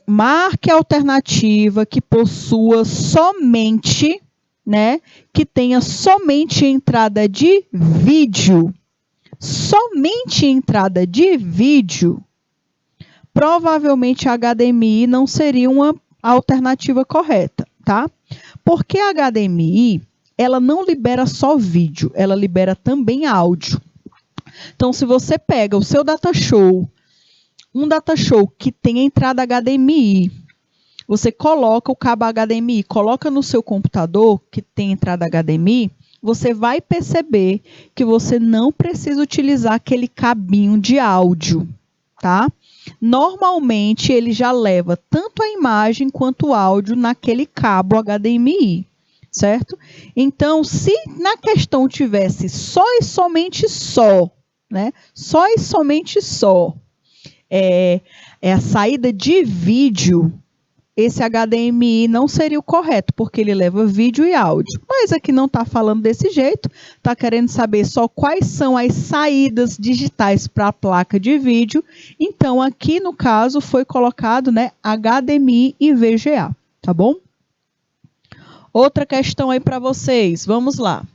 marque a alternativa que possua somente, né, que tenha somente entrada de vídeo, provavelmente a HDMI não seria uma alternativa correta, tá? Porque a HDMI, ela não libera só vídeo, ela libera também áudio. Então, se você pega o seu data show, um data show que tem entrada HDMI, você coloca o cabo HDMI, coloca no seu computador que tem entrada HDMI, você vai perceber que você não precisa utilizar aquele cabinho de áudio, tá? Normalmente, ele já leva tanto a imagem quanto o áudio naquele cabo HDMI, certo? Então, se na questão tivesse só e somente só, né? Só e somente só, a saída de vídeo, esse HDMI não seria o correto, porque ele leva vídeo e áudio. Mas aqui não está falando desse jeito, está querendo saber só quais são as saídas digitais para a placa de vídeo. Então, aqui no caso, foi colocado, né, HDMI e VGA, tá bom? Outra questão aí para vocês, vamos lá.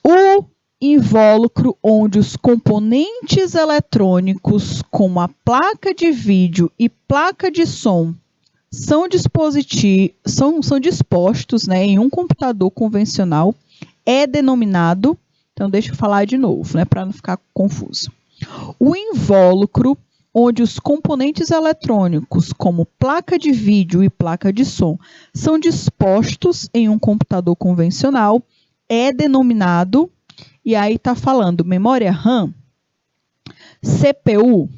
O invólucro onde os componentes eletrônicos, como a placa de vídeo e placa de som, são dispostos, né, em um computador convencional, é denominado, então deixa eu falar de novo, né, para não ficar confuso. O invólucro onde os componentes eletrônicos, como placa de vídeo e placa de som, são dispostos em um computador convencional, é denominado, e aí está falando memória RAM, CPU,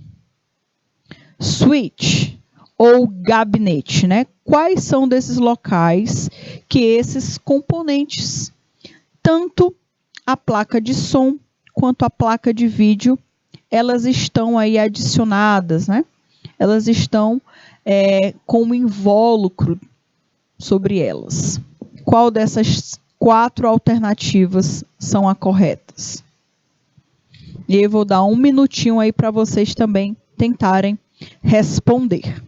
switch ou gabinete, né? Quais são desses locais que esses componentes, tanto a placa de som quanto a placa de vídeo, elas estão aí adicionadas, né? Elas estão como invólucro sobre elas. Qual dessas 4 alternativas são as corretas? E eu vou dar um minutinho aí para vocês também tentarem responder.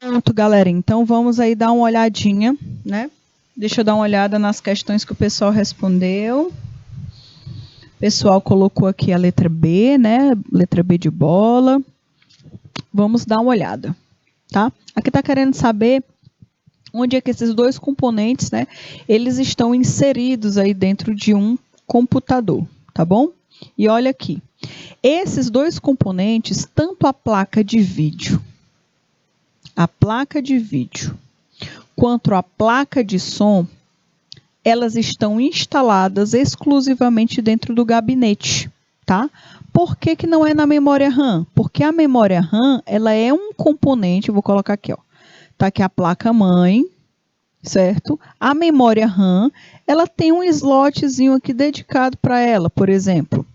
Pronto, galera. Então vamos aí dar uma olhadinha, né? Deixa eu dar uma olhada nas questões que o pessoal respondeu. O pessoal colocou aqui a letra B, né? Letra B de bola. Vamos dar uma olhada, tá? Aqui está querendo saber onde é que esses 2 componentes, né? Eles estão inseridos aí dentro de um computador, tá bom? E olha aqui. Esses 2 componentes, tanto a placa de vídeo, quanto a placa de som, elas estão instaladas exclusivamente dentro do gabinete, tá? Por que que não é na memória RAM? Porque a memória RAM, ela é um componente, eu vou colocar aqui, ó. Tá aqui a placa-mãe, certo? A memória RAM, ela tem um slotzinho aqui dedicado para ela, por exemplo.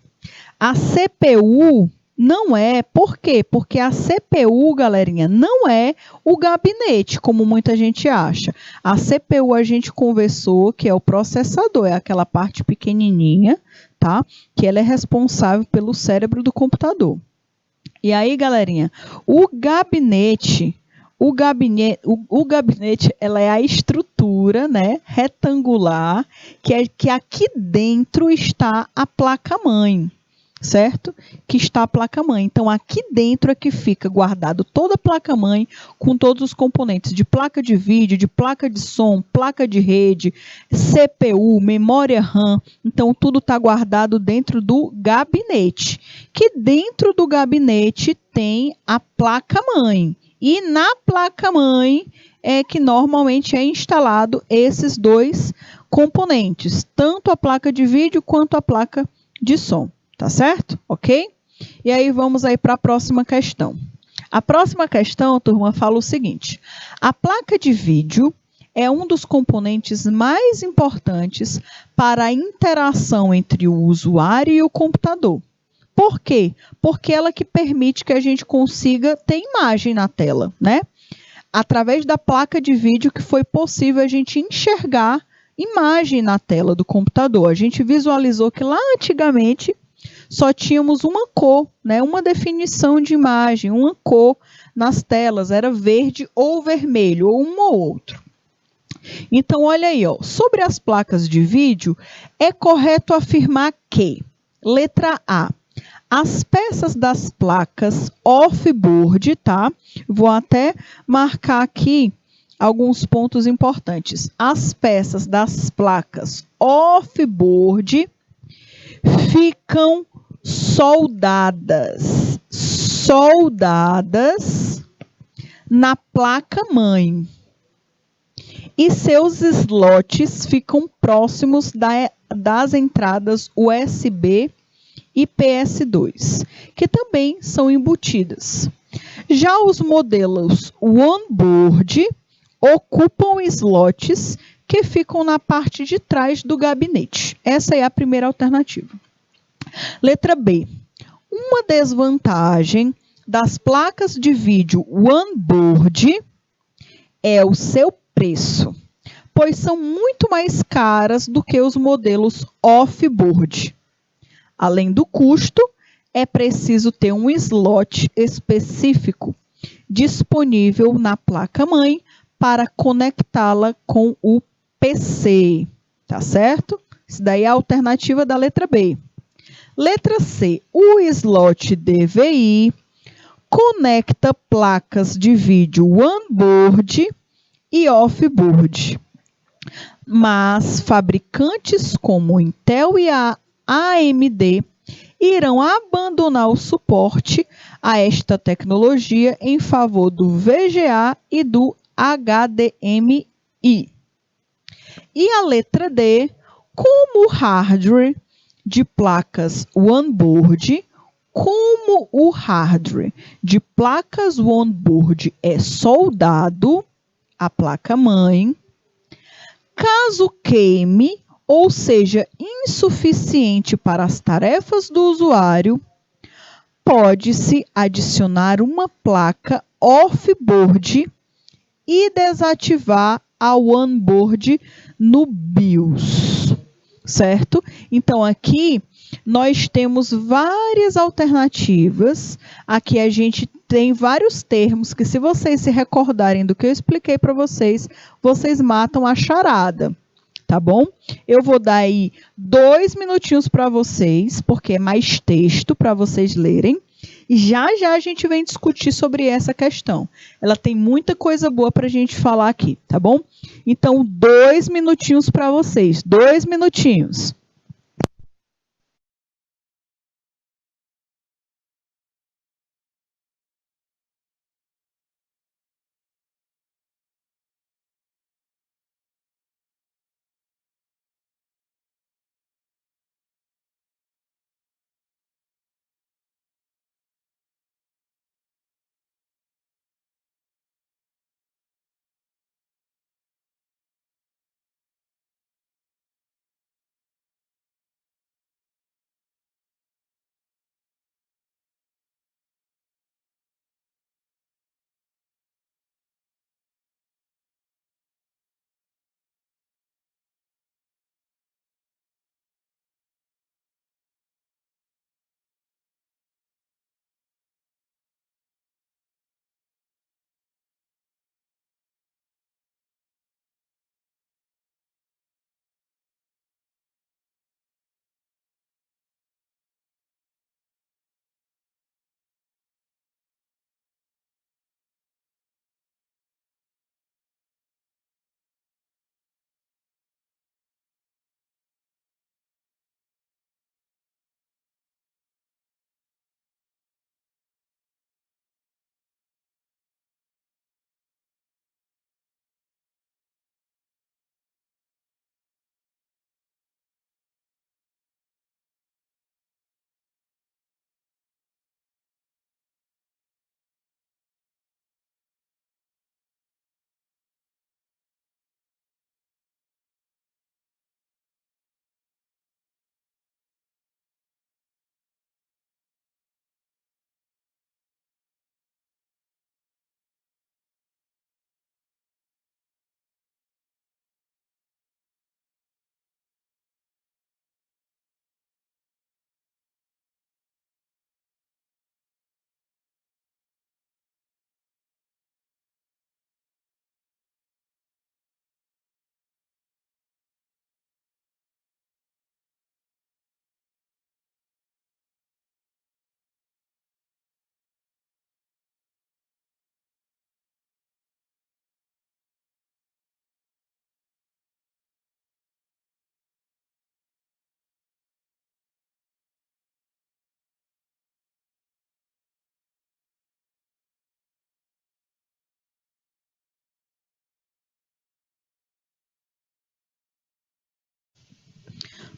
A CPU não é, por quê? Porque a CPU, galerinha, não é o gabinete, como muita gente acha. A CPU a gente conversou que é o processador, é aquela parte pequenininha, tá? Que ela é responsável pelo cérebro do computador. E aí, galerinha, o gabinete, ela é a estrutura, né, retangular, que aqui dentro está a placa-mãe. Certo? Que está a placa-mãe. Então, aqui dentro é que fica guardado toda a placa-mãe com todos os componentes de placa de vídeo, de placa de som, placa de rede, CPU, memória RAM. Então, tudo está guardado dentro do gabinete. Que dentro do gabinete tem a placa-mãe. E na placa-mãe é que normalmente é instalado esses 2 componentes, tanto a placa de vídeo quanto a placa de som. Tá certo? Ok? E aí vamos aí para a próxima questão. A próxima questão, turma, fala o seguinte. A placa de vídeo é um dos componentes mais importantes para a interação entre o usuário e o computador. Por quê? Porque ela que permite que a gente consiga ter imagem na tela, né? Através da placa de vídeo que foi possível a gente enxergar imagem na tela do computador. A gente visualizou que lá antigamente só tínhamos uma cor, né? Uma definição de imagem, uma cor nas telas, era verde ou vermelho, ou um ou outro. Então, olha aí, ó, sobre as placas de vídeo, é correto afirmar que, letra A, as peças das placas off-board, tá? Vou até marcar aqui alguns pontos importantes. As peças das placas off-board ficam soldadas na placa-mãe. E seus slots ficam próximos das entradas USB e PS2, que também são embutidas. Já os modelos onboard ocupam slots que ficam na parte de trás do gabinete. Essa é a primeira alternativa. Letra B. Uma desvantagem das placas de vídeo onboard é o seu preço, pois são muito mais caras do que os modelos off-board. Além do custo, é preciso ter um slot específico disponível na placa-mãe para conectá-la com o PC, tá certo? Isso daí é a alternativa da letra B. Letra C, o slot DVI conecta placas de vídeo onboard e off-board. Mas fabricantes como Intel e a AMD irão abandonar o suporte a esta tecnologia em favor do VGA e do HDMI. E a letra D, como o hardware de placas onboard, como o hardware de placas onboard é soldado à placa-mãe, caso queime ou seja insuficiente para as tarefas do usuário, pode-se adicionar uma placa off-board e desativar a onboard no BIOS, certo? Então, aqui nós temos várias alternativas. Aqui a gente tem vários termos que, se vocês se recordarem do que eu expliquei para vocês, vocês matam a charada. Tá bom? Eu vou dar aí 2 minutinhos para vocês, porque é mais texto para vocês lerem. E já a gente vem discutir sobre essa questão. Ela tem muita coisa boa para a gente falar aqui, tá bom? Então, 2 minutinhos para vocês. 2 minutinhos.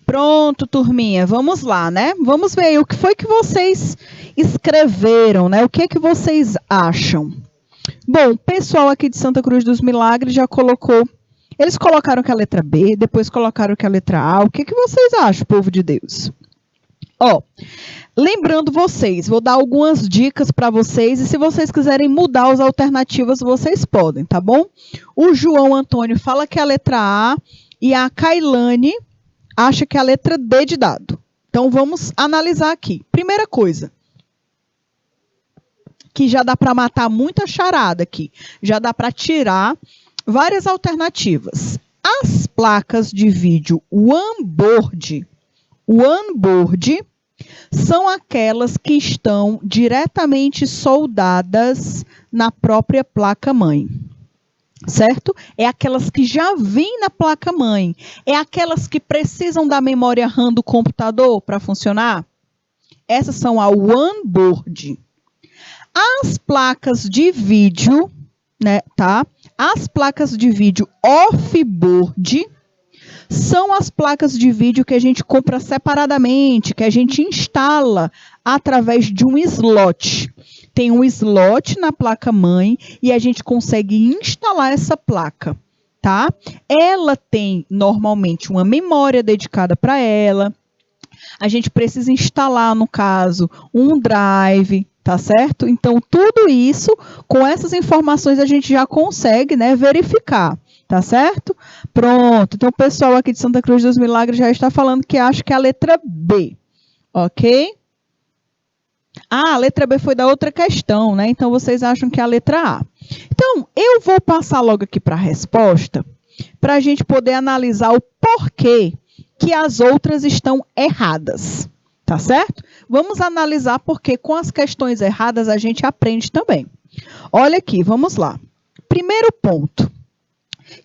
Pronto, turminha, vamos lá, né? Vamos ver aí o que foi que vocês escreveram, né? O que é que vocês acham? Bom, o pessoal aqui de Santa Cruz dos Milagres já colocou. Eles colocaram que a letra B, depois colocaram que a letra A. O que é que vocês acham, povo de Deus? Ó, lembrando vocês, vou dar algumas dicas para vocês e se vocês quiserem mudar as alternativas, vocês podem, tá bom? O João Antônio fala que é a letra A e a Kailane acha que é a letra D de dado. Então, vamos analisar aqui. Primeira coisa, que já dá para matar muita charada aqui. Já dá para tirar várias alternativas. As placas de vídeo onboard são aquelas que estão diretamente soldadas na própria placa-mãe. Certo? É aquelas que já vêm na placa-mãe. É aquelas que precisam da memória RAM do computador para funcionar. Essas são a onboard. As placas de vídeo, né, tá? As placas de vídeo off-board são as placas de vídeo que a gente compra separadamente, que a gente instala através de um slot. Tem um slot na placa-mãe e a gente consegue instalar essa placa, tá? Ela tem, normalmente, uma memória dedicada para ela. A gente precisa instalar, no caso, um drive, tá certo? Então, tudo isso, com essas informações, a gente já consegue, né, verificar, tá certo? Pronto. Então, o pessoal aqui de Santa Cruz dos Milagres já está falando que acha que é a letra B, ok? Ah, a letra B foi da outra questão, né? Então, vocês acham que é a letra A. Então, eu vou passar logo aqui para a resposta, para a gente poder analisar o porquê que as outras estão erradas, tá certo? Vamos analisar porque com as questões erradas a gente aprende também. Olha aqui, vamos lá. Primeiro ponto,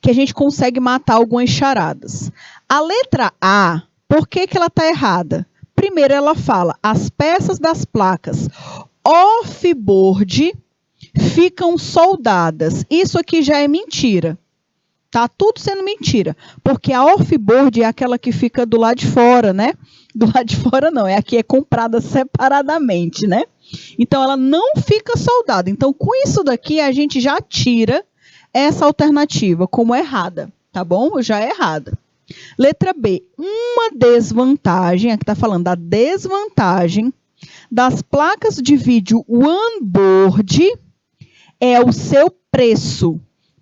que a gente consegue matar algumas charadas. A letra A, por que ela está errada? Primeiro ela fala, as peças das placas off-board ficam soldadas. Isso aqui já é mentira. Tá tudo sendo mentira, porque a off-board é aquela que fica do lado de fora, né? Do lado de fora não, é a que é comprada separadamente, né? Então, ela não fica soldada. Então, com isso daqui, a gente já tira essa alternativa como errada, tá bom? Já é errada. Letra B, uma desvantagem, aqui está falando da desvantagem das placas de vídeo onboard é o seu preço,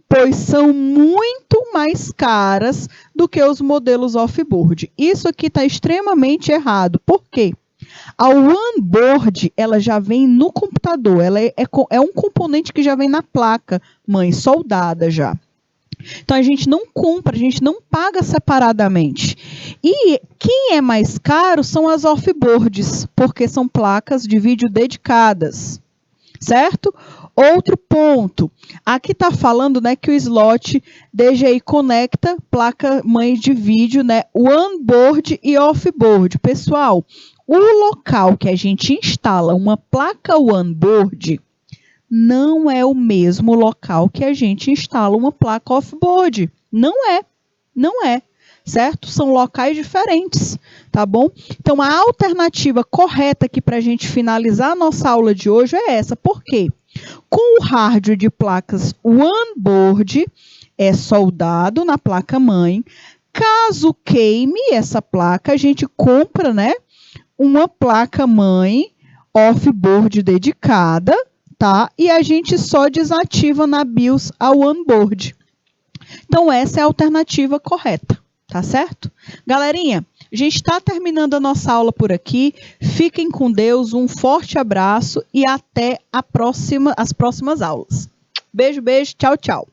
pois são muito mais caras do que os modelos off-board. Isso aqui está extremamente errado. Por quê? A onboard, ela já vem no computador, ela é um componente que já vem na placa, mãe, soldada já. Então, a gente não compra, a gente não paga separadamente. E quem é mais caro são as off-boards, porque são placas de vídeo dedicadas, certo? Outro ponto, aqui está falando, né, que o slot DGI conecta placa-mãe de vídeo, né, onboard e off-board. Pessoal, o local que a gente instala uma placa onboard não é o mesmo local que a gente instala uma placa off-board. Não é, certo? São locais diferentes, tá bom? Então, a alternativa correta aqui para a gente finalizar a nossa aula de hoje é essa. Por quê? Com o hardware de placas onboard, é soldado na placa-mãe. Caso queime essa placa, a gente compra, né, uma placa-mãe off-board dedicada, tá? E a gente só desativa na BIOS a onboard. Então, essa é a alternativa correta, tá certo? Galerinha, a gente está terminando a nossa aula por aqui. Fiquem com Deus, um forte abraço e até as próximas aulas. Beijo, beijo, tchau, tchau.